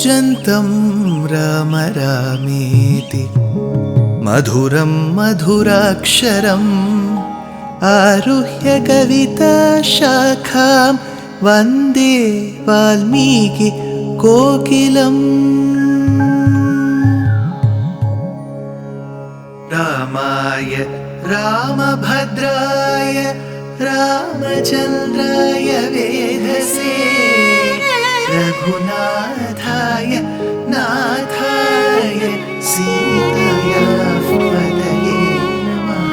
कूजन्तं राम रामेति मधुरं मधुराक्षरम् आरुह्य कविताशाखां वन्दे वाल्मीकि कोकिलम्। रामाय रामभद्राय रामचन्द्राय वेधसे रघुनाथाय नाथाय सीताया पतये नमः।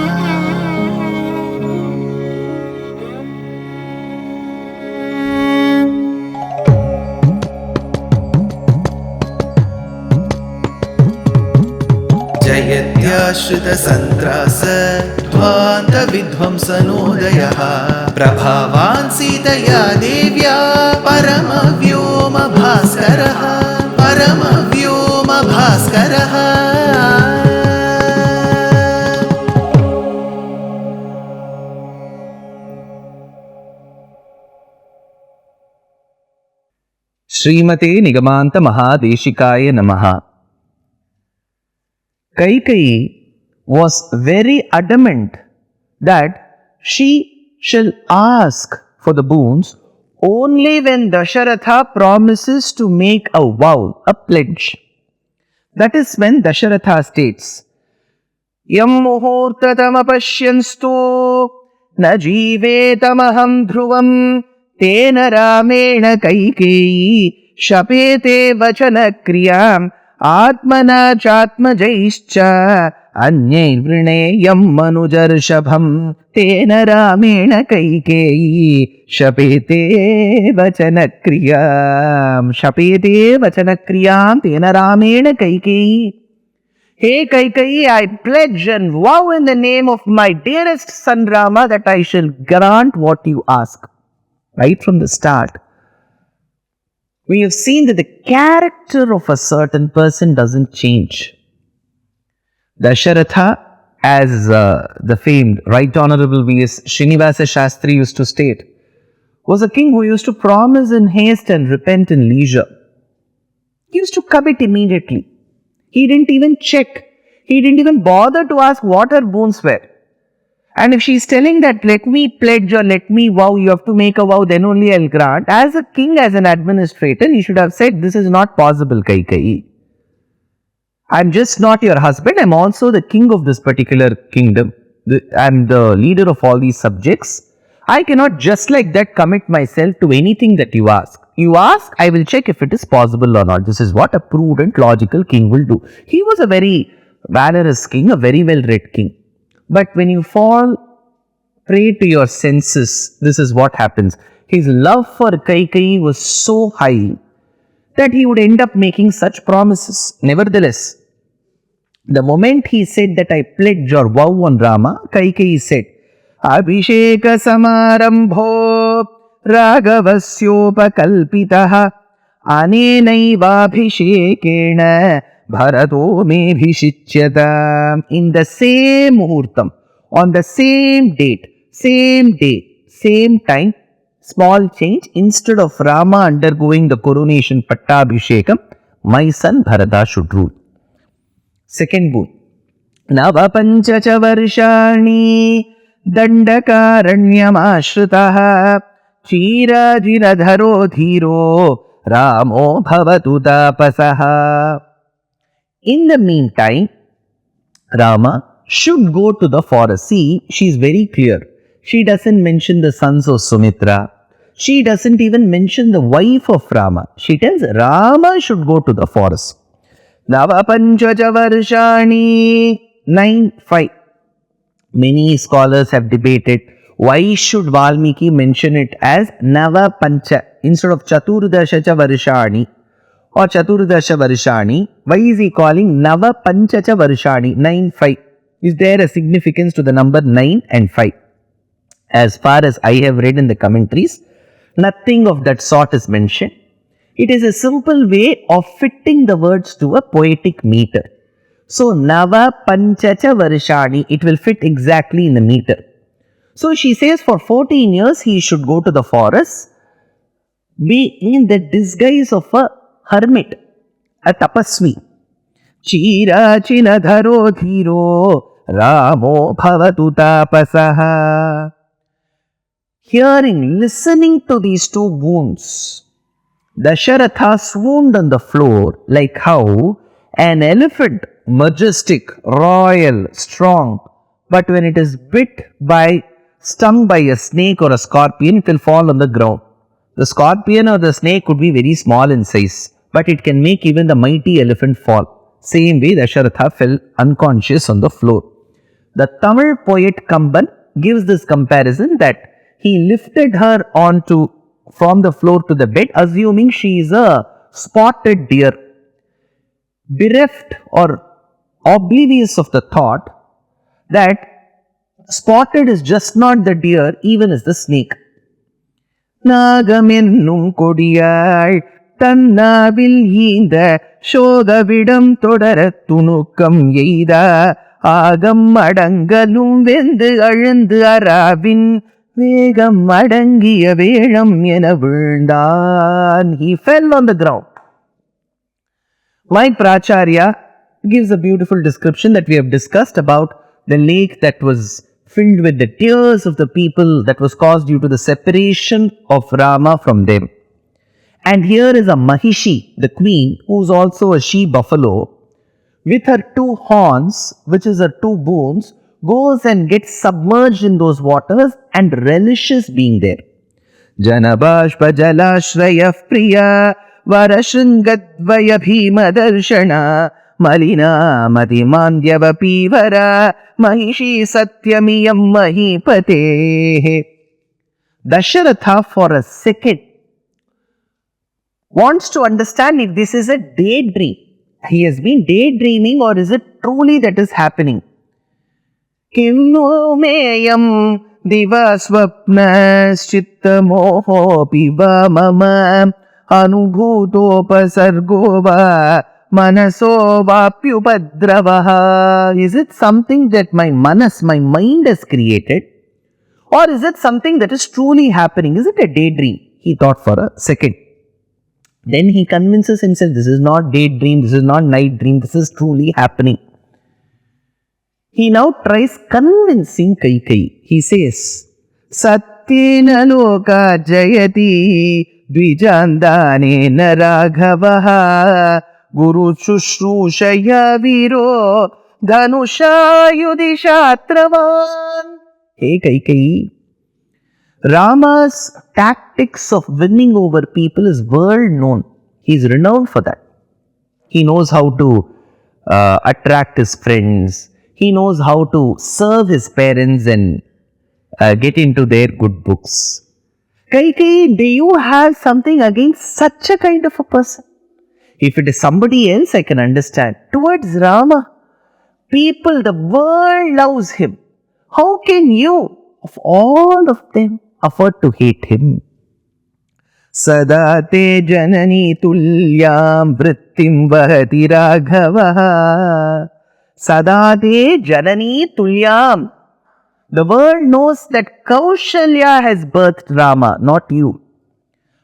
जयत्याश्रितसन्त्रास ध्वान्तविध्वंसनोदयः प्रभावान् सीतया देव्या परमव्योमभास्करः परमव्योमभास्करः। श्रीमते निगमान्त महादेशिकाय नमः। Kaikeyi was very adamant that she shall ask for the boons only when Dasharatha promises to make a vow, a pledge. That is when Dasharatha states, Yam muhurtatamapashyanstu na jivetamaham dhruvam tena ramena Kaikeyi shapete vachana kriyam Atmana chatmajaischa Anyairvrneyam manujarshabham Tena ramena Kaikeyi Shapete vachanakriyam Shapete vachanakriyam Tena ramena Kaikeyi. Hey Kaikeyi, I pledge and vow in the name of my dearest son Rama that I shall grant what you ask. Right from the start, we have seen that the character of a certain person doesn't change. Dasharatha, as the famed Right Honorable V.S. Srinivasa Shastri used to state, was a king who used to promise in haste and repent in leisure. He used to commit immediately. He didn't even check. He didn't even bother to ask what her boons were. And if she's telling that, let me pledge or let me vow, you have to make a vow, then only I'll grant. As a king, as an administrator, he should have said, this is not possible, Kaikeyi. I'm just not your husband. I'm also the king of this particular kingdom. I'm the leader of all these subjects. I cannot just like that commit myself to anything that you ask. You ask, I will check if it is possible or not. This is what a prudent, logical king will do. He was a very valorous king, a very well-read king. But when you fall prey to your senses, this is what happens. His love for Kaikeyi was so high that he would end up making such promises. Nevertheless, the moment he said that I pledge or vow on Rama, Kaikeyi said, Abhisheka samarambho ragavasyopakalpitaha anenaiva abhishekena Bharato me bhishichyata. In the same muhurtam, on the same date, same day, same time, small change, instead of Rama undergoing the coronation pattabhishekam, my son Bharata should rule. Second boon. Nava panchacha varshani dandakaranyam ashritaha chirajiradharo dhiro Ramo bhavatu tapasaha. In the meantime, Rama should go to the forest. See, she is very clear. She doesn't mention the sons of Sumitra. She doesn't even mention the wife of Rama. She tells Rama should go to the forest. Nava panchacha varshani 9:5. Many scholars have debated why should Valmiki mention it as Nava Pancha instead of Chaturdashacha varshani or Chaturdasha varshani. Why is he calling Nava Panchacha varshani 9:5? Is there a significance to the number 9 and 5? As far as I have read in the commentaries, nothing of that sort is mentioned. It is a simple way of fitting the words to a poetic meter. So, Nava Panchacha Varshani, it will fit exactly in the meter. So, she says for 14 years he should go to the forest, be in the disguise of a hermit. a tapasvi. Chirachinadharo dhiro Ramo bhavatu tapasaha. Hearing, listening to these two wounds, Dasharatha swooned on the floor like how an elephant, majestic, royal, strong, but when it is stung by a snake or a scorpion, it will fall on the ground. The scorpion or the snake could be very small in size, but it can make even the mighty elephant fall. Same way, Dasharatha fell unconscious on the floor. The Tamil poet Kamban gives this comparison that he lifted her from the floor to the bed, assuming she is a spotted deer. Bereft or oblivious of the thought that spotted is just not the deer, even as the snake. நாகமென்னும் கொடியாள் தன்னாவில் ஈந்த சோகவிடம் தொடர துணுக்கம் எய்த ஆகம் அடங்கலும் வெந்து அழுந்து அராவின் வேகம் அடங்கிய வேழம் என விழுந்தான். He fell on the ground. My Pracharya gives a beautiful description that we have discussed about the lake that was filled with the tears of the people that was caused due to the separation of Rama from them. And here is a Mahishi, the queen, who is also a she-buffalo, with her two horns, which is her two bones, goes and gets submerged in those waters and relishes being there. Janabashpa jalashraya priya varashungadvaya bhima darshana malina madimandhyava pivara mahishi satyamiyam mahipate. Dasharatha for a second wants to understand if this is a daydream. He has been daydreaming, or is it truly that is happening? Kinno meyam divasvapnaschitta moho piva mama anubhutopasargova manaso vapyupadravaha. Is it something that my mind has created? Or is it something that is truly happening? Is it a daydream? He thought for a second. Then he convinces himself, this is not daydream, this is not night dream, this is truly happening. He now tries convincing Kaikeyi. He says, Satyena loka jayati dvijandanena raghavaha guru shushrooshaya viro dhanushayudhishatravan. Hey Kaikeyi, Rama's tactics of winning over people is world known. He is renowned for that. He knows how to attract his friends. He knows how to serve his parents and get into their good books. Kaikeyi, do you have something against such a kind of a person? If it is somebody else, I can understand. Towards Rama, people, the world loves him. How can you, of all of them, afford to hate him? Sadate janani tulyam vrittim vahati raghavaha. Sadate janani tulyam. The world knows that Kaushalya has birthed Rama, not you.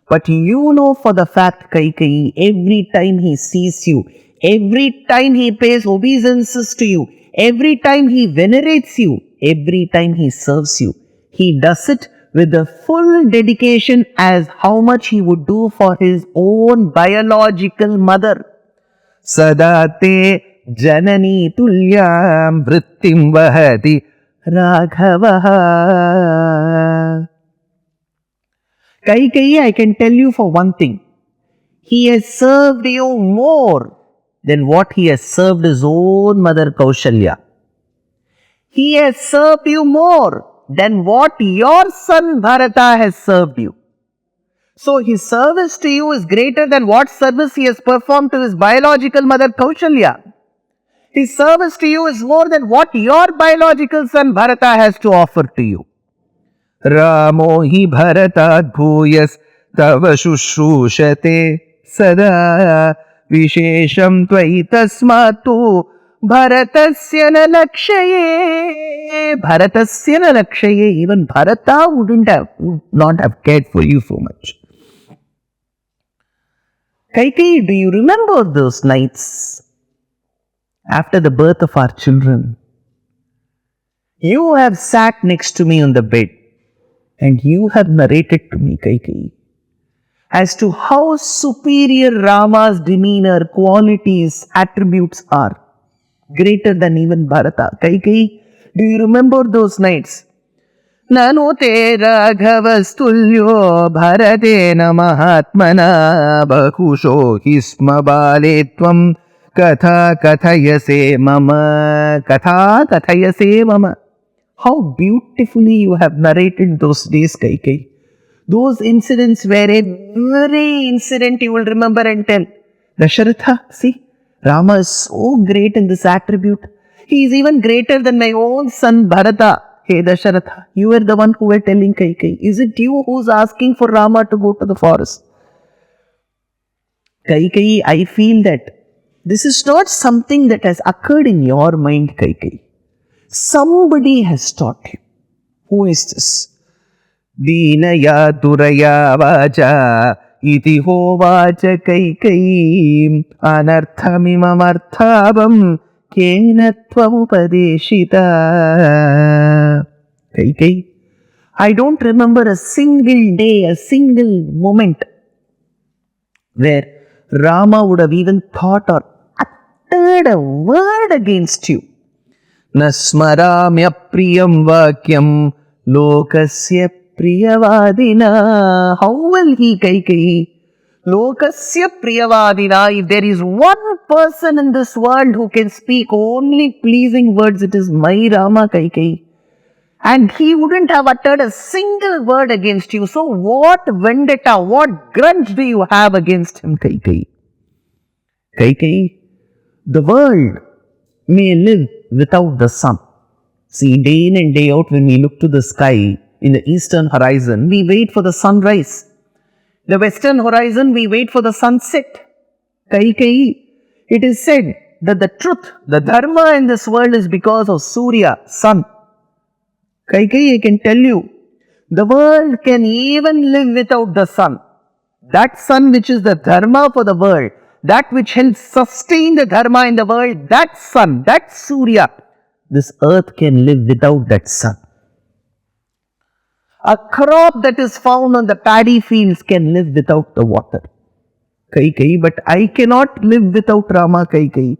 But you know for the fact, Kaikeyi, every time he sees you, every time he pays obeisances to you, every time he venerates you, every time he serves you, he does it with the full dedication as how much he would do for his own biological mother. Sadate janani tulyam vrittim vahati raghavaha. Kaikeyi, I can tell you for one thing. He has served you more than what he has served his own mother Kaushalya. He has served you more than what your son Bharata has served you. So his service to you is greater than what service he has performed to his biological mother Kaushalya. His service to you is more than what your biological son Bharata has to offer to you. Ramo hi bharatad bhuyas tava shushrooshate sada vishesham tvai tasmatu bharatasya na lakshaye. Bharatasya na lakshaye. Even Bharata would not have cared for you so much. Kaikeyi, do you remember those nights after the birth of our children? You have sat next to me on the bed and you have narrated to me, Kaikeyi, as to how superior Rama's demeanor, qualities, attributes are, greater than even Bharata. Kaikeyi, do you remember those nights? Nanu te raghavastulyo bharatena mahatmana bakusho hisma bale tvam katha kathayase mama. How beautifully you have narrated those days, Kaikeyi. Those incidents were every incident you will remember and tell. Dasharatha, see, Rama is so great in this attribute. He is even greater than my own son Bharata. Hey Dasharatha, you were the one who were telling Kaikeyi. Is it you who's asking for Rama to go to the forest? Kaikeyi, I feel that this is not something that has occurred in your mind, Kaikeyi. Somebody has taught you. Who is this? Deenaya duraya vaja iti hovacha Kaikeyi anarthamimamarthabam kenatvamupadeshita. Kaikeyi, I don't remember a single day, a single moment where Rama would have even thought or uttered a word against you. Nasmaramya priyam vakyam lokasya priyavadina. How will he, Kaikeyi? Lokasya priyavadina. If there is one person in this world who can speak only pleasing words, it is my Rama, Kaikeyi. And he wouldn't have uttered a single word against you. So what vendetta, what grudge do you have against him, Kaikeyi? Kaikeyi, the world may live without the sun. See, day in and day out, when we look to the sky in the eastern horizon, we wait for the sunrise. The western horizon, we wait for the sunset. Kaikeyi, it is said that the truth, the dharma in this world is because of Surya, sun. Kaikeyi, I can tell you, the world can even live without the sun. That sun which is the dharma for the world, that which helps sustain the dharma in the world, that sun, that Surya, this earth can live without that sun. A crop that is found on the paddy fields can live without the water. Kaikeyi, but I cannot live without Rama, Kaikeyi.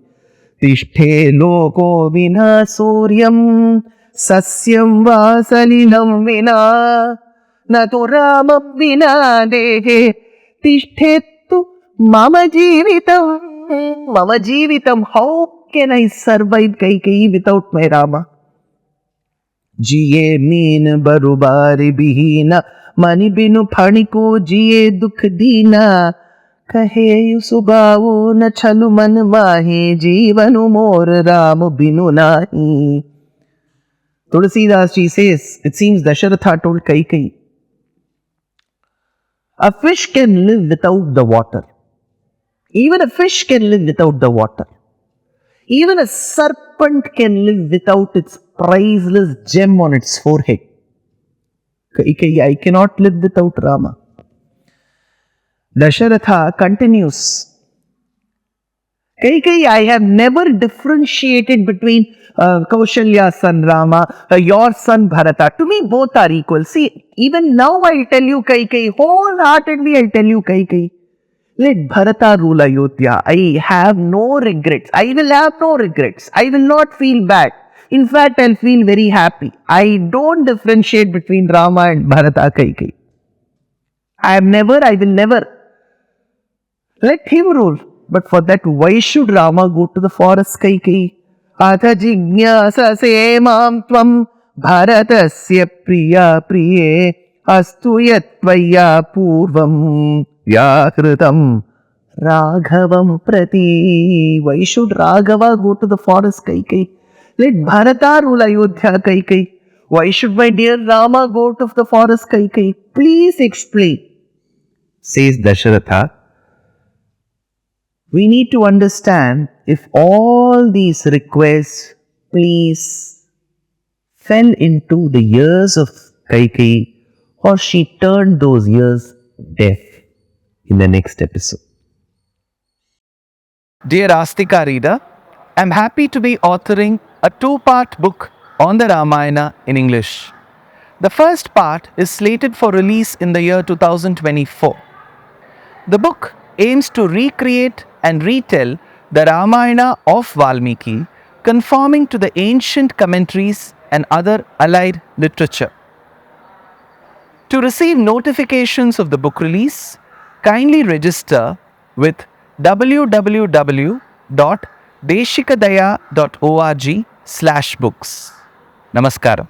Tishthe loko vina suryam sasyam vasalilam vina nato ramam vina dehe tishthettu mama jeevitam. Mama jeevitam. How can I survive, Kaikeyi, without my Rama? जिए mean बरुबारी बिहीना मनि बिनु फणिको जिए दुख दीना कहे सुबाओ न छलु मन माहे जीवनु मोर राम बिनु नाही. Tulsidas ji says, it seems Dasharatha told Kaikeyi, a fish can live without the water. Even a fish can live without the water. Even a serpent can live without its priceless gem on its forehead. Kaikeyi, I cannot live without Rama. Dasharatha continues, Kaikeyi, I have never differentiated between Kaushalya's son Rama, your son Bharata. To me, both are equal. See, even now I'll tell you, Kaikeyi, wholeheartedly I'll tell you, Kaikeyi, let Bharata rule Ayodhya. I have no regrets. I will have no regrets. I will not feel bad. In fact, I'll feel very happy. I don't differentiate between Rama and Bharata, Kaikeyi. I will never. Let him rule. But for that, why should Rama go to the forest, Kaikeyi? Atha jignasase mam tvam bharatasya priya priye astu yatvaya purvam vyakritam raghavam prati. Why should Raghava go to the forest, Kaikeyi? Let Bharata rule Ayodhya, Kaikeyi. Why should my dear Rama go to the forest, Kaikeyi? Please explain. Says Dasharatha, we need to understand if all these requests, please, fell into the ears of Kaikeyi or she turned those ears deaf in the next episode. Dear Astika reader, I'm happy to be authoring a two-part book on the Ramayana in English. The first part is slated for release in the year 2024. The book aims to recreate and retell the Ramayana of Valmiki, conforming to the ancient commentaries and other allied literature. To receive notifications of the book release, kindly register with www.deshikadaya.org/books. Namaskaram.